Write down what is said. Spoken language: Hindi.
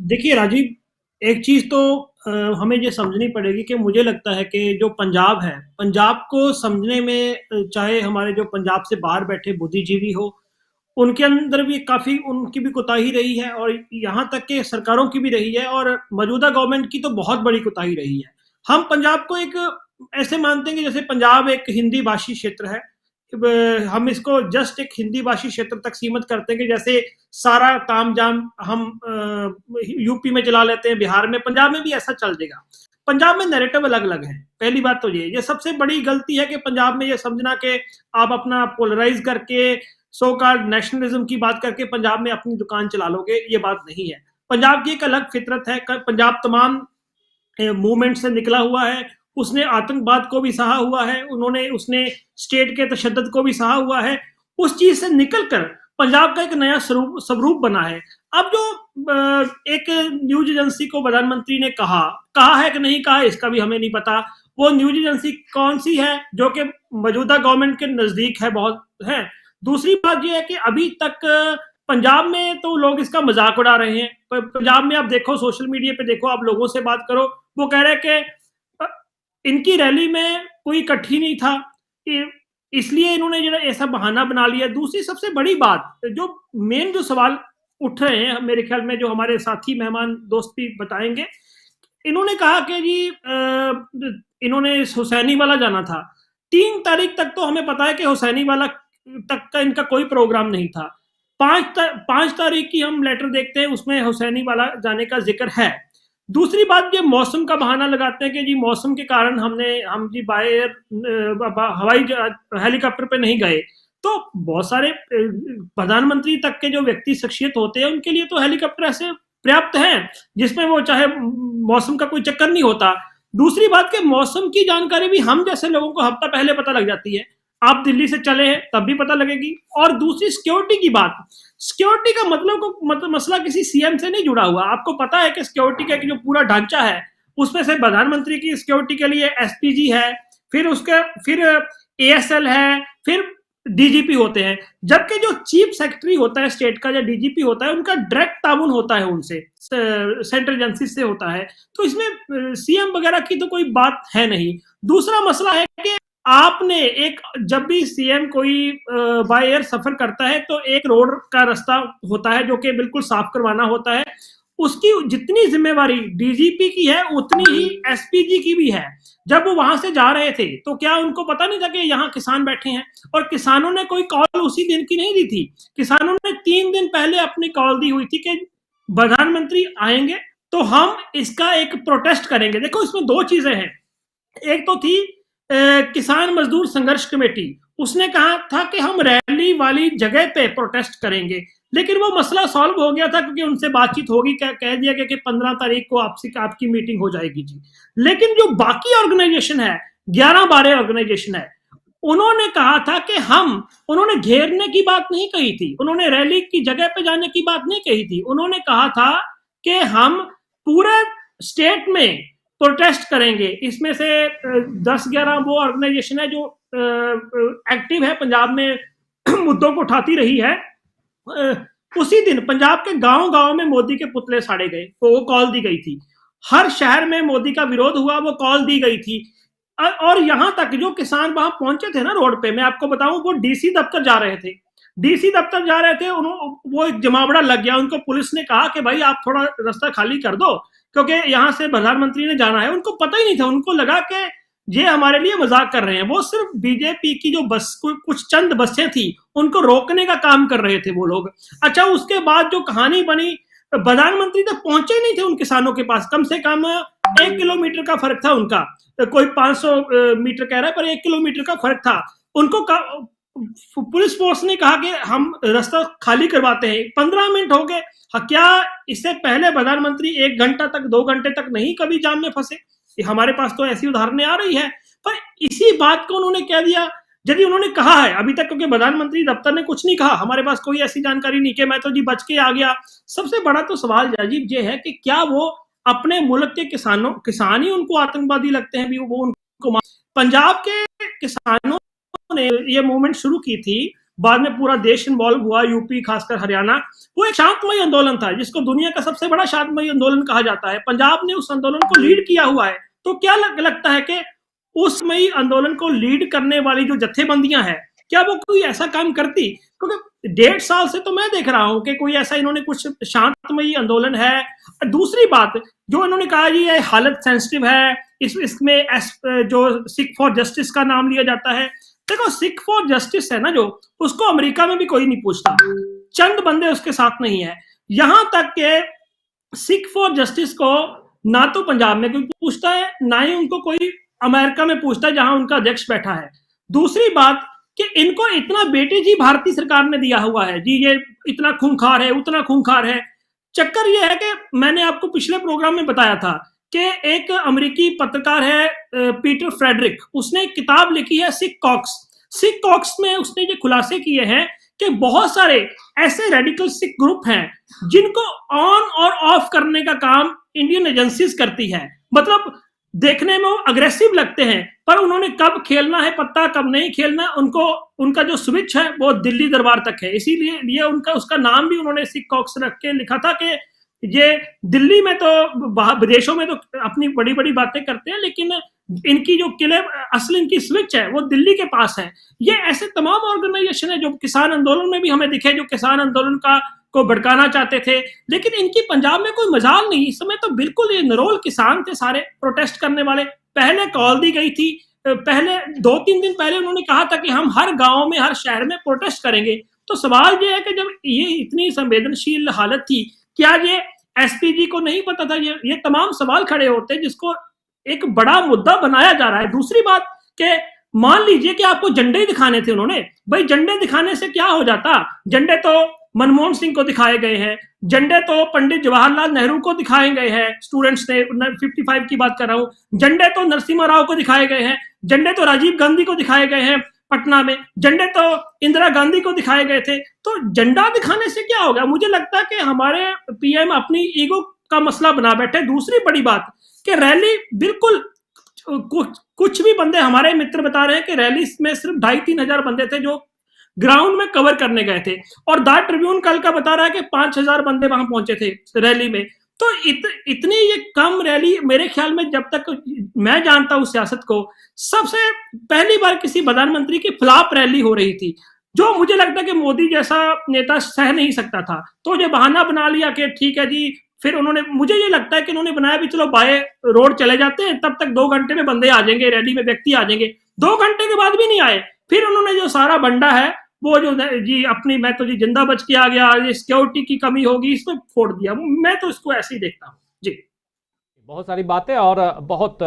देखिए राजीव, एक चीज तो हमें ये समझनी पड़ेगी कि मुझे लगता है कि जो पंजाब है, पंजाब को समझने में चाहे हमारे जो पंजाब से बाहर बैठे बुद्धिजीवी हो, उनके अंदर भी काफी उनकी भी कोताही रही है, और यहाँ तक कि सरकारों की भी रही है, और मौजूदा गवर्नमेंट की तो बहुत बड़ी कोताही रही है। हम पंजाब को एक ऐसे मानते हैं कि जैसे पंजाब एक हिंदी भाषी क्षेत्र है। हम इसको जस्ट एक हिंदी भाषी क्षेत्र तक सीमित करते हैं कि जैसे सारा काम जाम हम यूपी में चला लेते हैं, बिहार में, पंजाब में भी ऐसा चल देगा। पंजाब में नैरेटिव अलग अलग है। पहली बात तो ये सबसे बड़ी गलती है कि पंजाब में ये समझना कि आप अपना पोलराइज करके सो कॉल्ड नेशनलिज्म की बात करके पंजाब में अपनी दुकान चला लोगे। ये बात नहीं है। पंजाब की एक अलग फितरत है। पंजाब तमाम मूवमेंट से निकला हुआ है। उसने आतंकवाद को भी सहा हुआ है, उसने स्टेट के तशद्दुद को भी सहा हुआ है। उस चीज से निकलकर पंजाब का एक नया स्वरूप बना है। अब जो एक न्यूज एजेंसी को प्रधानमंत्री ने कहा है कि नहीं कहा, इसका भी हमें नहीं पता। वो न्यूज एजेंसी कौन सी है जो कि मौजूदा गवर्नमेंट के नजदीक है, बहुत है। दूसरी बात यह है कि अभी तक पंजाब में तो लोग इसका मजाक उड़ा रहे हैं। पंजाब में आप देखो, सोशल मीडिया पे देखो, आप लोगों से बात करो, वो कह रहे हैं कि इनकी रैली में कोई इकट्ठी नहीं था, इसलिए इन्होंने जो ऐसा बहाना बना लिया। दूसरी सबसे बड़ी बात, जो मेन जो सवाल उठ रहे हैं, मेरे ख्याल में जो हमारे साथी मेहमान दोस्त भी बताएंगे, इन्होंने कहा कि जी इन्होंने हुसैनी वाला जाना था। 3 तारीख तक तो हमें पता है कि हुसैनी वाला तक का इनका कोई प्रोग्राम नहीं था। 5 तारीख की हम लेटर देखते हैं, उसमें हुसैनी वाला जाने का जिक्र है। दूसरी बात, ये मौसम का बहाना लगाते हैं कि जी मौसम के कारण हम जी बाय एयर हवाई हेलीकॉप्टर पे नहीं गए। तो बहुत सारे प्रधानमंत्री तक के जो व्यक्ति शख्सियत होते हैं, उनके लिए तो हेलीकॉप्टर ऐसे पर्याप्त है जिसमें वो चाहे मौसम का कोई चक्कर नहीं होता। दूसरी बात कि मौसम की जानकारी भी हम जैसे लोगों को हफ्ता पहले पता लग जाती है। आप दिल्ली से चले हैं तब भी पता लगेगी। और दूसरी सिक्योरिटी की बात, सिक्योरिटी का मतलब मसला किसी सीएम से नहीं जुड़ा हुआ। आपको पता है कि सिक्योरिटी का जो पूरा ढांचा है, उसमें से प्रधानमंत्री की सिक्योरिटी के लिए एसपीजी है, फिर एएसएल है, फिर डीजीपी होते हैं। जबकि जो चीफ सेक्रेटरी होता है स्टेट का, या डीजीपी होता है, उनका डायरेक्ट ताउन होता है उनसे, सेंट्रल एजेंसी से होता है। तो इसमें सीएम वगैरह की तो कोई बात है नहीं। दूसरा मसला है कि आपने जब भी सीएम कोई बाय एयर सफर करता है तो एक रोड का रास्ता होता है जो कि बिल्कुल साफ करवाना होता है। उसकी जितनी जिम्मेवारी डीजीपी की है, उतनी ही एसपीजी की भी है। जब वो वहां से जा रहे थे तो क्या उनको पता नहीं था कि यहाँ किसान बैठे हैं? और किसानों ने कोई कॉल उसी दिन की नहीं दी थी। किसानों ने 3 दिन पहले अपनी कॉल दी हुई थी कि प्रधानमंत्री आएंगे तो हम इसका एक प्रोटेस्ट करेंगे। देखो, इसमें 2 चीजें हैं। एक तो थी किसान मजदूर संघर्ष कमेटी, उसने कहा था कि हम रैली वाली जगह पे प्रोटेस्ट करेंगे, लेकिन वो मसला सॉल्व हो गया था क्योंकि उनसे बातचीत होगी, कह दिया गया कि 15 तारीख को आपकी मीटिंग हो जाएगी जी। लेकिन जो बाकी ऑर्गेनाइजेशन है, 11-12 ऑर्गेनाइजेशन है, उन्होंने कहा था कि उन्होंने घेरने की बात नहीं कही थी, उन्होंने रैली की जगह पे जाने की बात नहीं कही थी। उन्होंने कहा था कि हम पूरे स्टेट में प्रोटेस्ट करेंगे। इसमें से 10-11 वो ऑर्गेनाइजेशन है जो एक्टिव है पंजाब में, मुद्दों को उठाती रही है। उसी दिन पंजाब के गांव-गांव में मोदी के पुतले साड़े गए, तो वो कॉल दी गई थी। हर शहर में मोदी का विरोध हुआ, वो कॉल दी गई थी। और यहां तक जो किसान वहां पहुंचे थे ना रोड पे, मैं आपको बताऊं, वो डीसी दफ्तर जा रहे थे। वो एक जमावड़ा लग गया। उनको पुलिस ने कहा कि भाई आप थोड़ा रास्ता खाली कर दो, क्योंकि यहां से प्रधानमंत्री ने जाना है। उनको पता ही नहीं था, उनको लगा कि ये हमारे लिए मजाक कर रहे हैं। वो सिर्फ बीजेपी की जो कुछ चंद बसें थी, उनको रोकने का काम कर रहे थे वो लोग। अच्छा, उसके बाद जो कहानी बनी, प्रधानमंत्री तक पहुंचे ही नहीं थे उन किसानों के पास। कम से कम 1 किलोमीटर का फर्क था उनका, कोई 500 मीटर कह रहा है, पर 1 किलोमीटर का फर्क था। उनको पुलिस फोर्स ने कहा कि हम रास्ता खाली करवाते हैं। 15 मिनट हो गए। क्या इससे पहले प्रधानमंत्री 1 घंटा तक, 2 घंटे तक नहीं कभी जाम में फंसे? हमारे पास तो ऐसी उदाहरणें आ रही है। पर इसी बात को उन्होंने कह दिया, यदि उन्होंने कहा है अभी तक, क्योंकि प्रधानमंत्री दफ्तर ने कुछ नहीं कहा, हमारे पास कोई ऐसी जानकारी नहीं कि मैं तो जी बच के आ गया। सबसे बड़ा तो सवाल राजीव ये है कि क्या वो अपने मुल्क के किसान ही उनको आतंकवादी लगते हैं? वो उनको पंजाब के किसानों ने ये मूवमेंट शुरू की थी बाद में पूरा देश इन्वॉल्व हुआ, यूपी खासकर हरियाणा। वो एक शांतमय आंदोलन था जिसको दुनिया का सबसे बड़ा शांतमय आंदोलन कहा जाता है। पंजाब ने उस आंदोलन को लीड किया हुआ है। तो क्या लगता है कि उस मई आंदोलन को लीड करने वाली जो जत्थेबंदियां हैं, क्या वो कोई ऐसा काम करती? क्योंकि 1.5 साल से तो मैं देख रहा हूं कि कोई ऐसा इन्होंने कुछ शांतमयी आंदोलन है। दूसरी बात जो इन्होंने कहा जी ये हालत सेंसिटिव है, इसमें जो सिख फॉर जस्टिस का नाम लिया जाता है। देखो सिख फॉर जस्टिस है ना जो, उसको अमेरिका में भी कोई नहीं पूछता, चंद बंदे उसके साथ नहीं है। यहां तक के सिख फॉर जस्टिस को ना तो पंजाब में कोई पूछता है, ना ही उनको कोई अमेरिका में पूछता है जहां उनका अध्यक्ष बैठा है। दूसरी बात कि इनको इतना बेटे जी भारतीय सरकार ने दिया हुआ है जी, ये इतना खूंखार है, उतना खूंखार है। चक्कर ये है कि मैंने आपको पिछले प्रोग्राम में बताया था कि एक अमेरिकी पत्रकार है पीटर फ्रेडरिक, उसने एक किताब लिखी है सिख कॉक्स। सिख कॉक्स में उसने ये खुलासे किए हैं कि बहुत सारे ऐसे रेडिकल सिख ग्रुप हैं जिनको ऑन और ऑफ करने का काम इंडियन एजेंसीज करती है। मतलब देखने में वो अग्रेसिव लगते हैं, पर उन्होंने कब खेलना है पत्ता, कब नहीं खेलना, उनको उनका जो स्विच है वो दिल्ली दरबार तक है। इसीलिए ये उनका उसका नाम भी उन्होंने सिख कॉक्स रख के लिखा था कि ये दिल्ली में तो विदेशों में तो अपनी बड़ी बड़ी बातें करते हैं, लेकिन इनकी जो किले असल इनकी स्विच है वो दिल्ली के पास है। ये ऐसे तमाम ऑर्गेनाइजेशन है जो किसान आंदोलन में भी हमें दिखे, जो किसान आंदोलन का को भड़काना चाहते थे, लेकिन इनकी पंजाब में कोई मजाल नहीं। इस समय तो बिल्कुल ये निरोल किसान थे सारे प्रोटेस्ट करने वाले। पहले कॉल दी गई थी, पहले 2-3 दिन पहले उन्होंने कहा था कि हम हर गांव में हर शहर में प्रोटेस्ट करेंगे। तो सवाल ये है कि जब ये इतनी संवेदनशील हालत थी, क्या ये एसपीजी को नहीं पता था? ये तमाम सवाल खड़े होते हैं जिसको एक बड़ा मुद्दा बनाया जा रहा है। दूसरी बात कि मान लीजिए कि आपको झंडे ही दिखाने थे उन्होंने, भाई झंडे दिखाने से क्या हो जाता? झंडे तो मनमोहन सिंह को दिखाए गए हैं, झंडे तो पंडित जवाहरलाल नेहरू को दिखाए गए हैं, स्टूडेंट्स ने 55 की बात कर रहा हूं। झंडे तो नरसिम्हा राव को दिखाए गए हैं, झंडे तो राजीव गांधी को दिखाए गए हैं पटना में, झंडे तो इंदिरा गांधी को दिखाए गए थे। तो झंडा दिखाने से क्या होगा? मुझे लगता है कि हमारे पीएम अपनी ईगो का मसला बना बैठे। दूसरी बड़ी बात कि रैली बिल्कुल कुछ भी बंदे हमारे मित्र बता रहे हैं कि रैली में सिर्फ 2,500-3 हजार बंदे थे जो ग्राउंड में कवर करने गए थे, और द ट्रिब्यून कल का बता रहा है कि 5,000 बंदे वहां पहुंचे थे रैली में। तो इतनी ये कम रैली मेरे ख्याल में जब तक मैं जानता हूं सियासत को, सबसे पहली बार किसी प्रधानमंत्री की फ्लॉप रैली हो रही थी, जो मुझे लगता है कि मोदी जैसा नेता सह नहीं सकता था। तो ये बहाना बना लिया कि ठीक है जी, फिर उन्होंने, मुझे ये लगता है कि उन्होंने बनाया भी चलो बाय रोड चले जाते हैं, तब तक 2 घंटे में बंदे आ जाएंगे, रैली में व्यक्ति आ जाएंगे। 2 घंटे के बाद भी नहीं आए। फिर उन्होंने जो सारा बंडा है वो जो जी अपनी, मैं तो जी जिंदा बच के आ गया, ये सिक्योरिटी की कमी होगी, इसमें फोड़ दिया। मैं तो इसको ऐसे ही देखता हूँ जी। बहुत सारी बातें और बहुत